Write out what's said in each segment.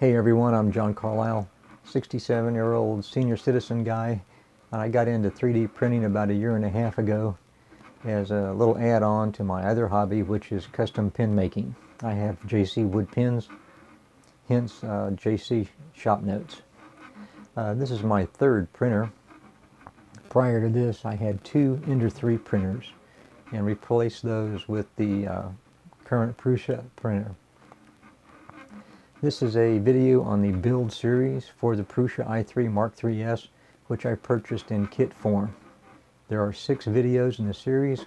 Hey everyone, I'm John Carlisle, 67-year-old senior citizen guy. I got into 3D printing about a year and a half ago as a little add-on to my other hobby, which is custom pin making. I have JC wood pins, hence JC shop notes. This is my third printer. Prior to this, I had two Ender 3 printers and replaced those with the current Prusa printer. This is a video on the build series for the Prusa i3 Mark III's, which I purchased in kit form. There are 6 videos in the series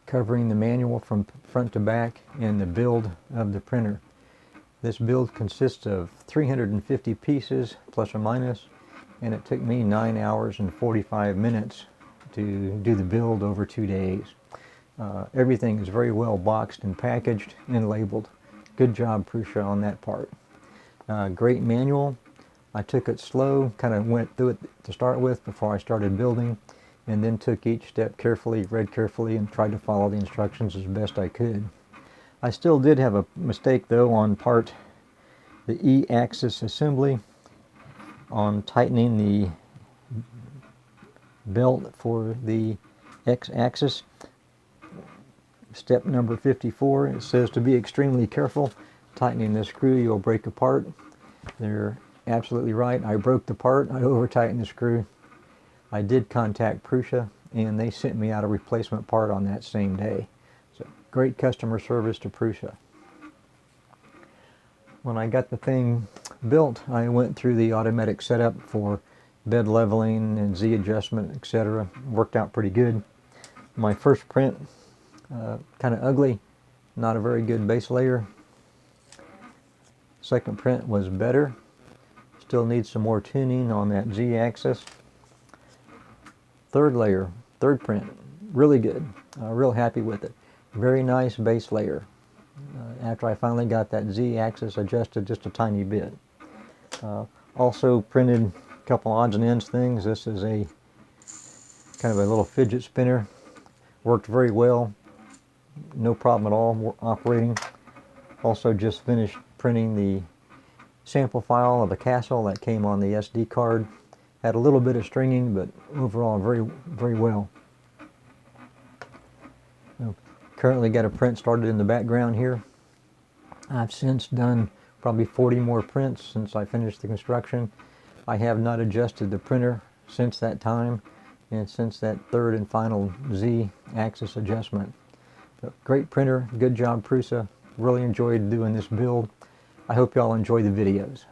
covering the manual from front to back and the build of the printer. This build consists of 350 pieces plus or minus, and it took me 9 hours and 45 minutes to do the build over 2 days. Everything is very well boxed and packaged and labeled. Good job, Prusa, on that part. Great manual. I took it slow, kind of went through it to start with before I started building, and then took each step carefully, read carefully, and tried to follow the instructions as best I could. I still did have a mistake, though, on the E-axis assembly, on tightening the belt for the X-axis. Step number 54, it says to be extremely careful. Tightening the screw, you'll break a part. They're absolutely right. I broke the part. I over-tightened the screw. I did contact Prusa, and they sent me out a replacement part on that same day. So, great customer service to Prusa. When I got the thing built, I went through the automatic setup for bed leveling and Z adjustment, etc. Worked out pretty good. My first print, kind of ugly, not a very good base layer. Second print was better. Still needs some more tuning on that Z-axis. Third print, really good. Real happy with it. Very nice base layer. After I finally got that Z-axis adjusted just a tiny bit. Also printed a couple odds and ends things. This is a kind of a little fidget spinner. Worked very well. No problem at all operating. Also just finished printing the sample file of a castle that came on the SD card. Had a little bit of stringing, but overall very well. Currently got a print started in the background here. I've since done probably 40 more prints since I finished the construction. I have not adjusted the printer since that time and since that third and final Z-axis adjustment. But great printer, good job Prusa. Really enjoyed doing this build. I hope y'all enjoy the videos.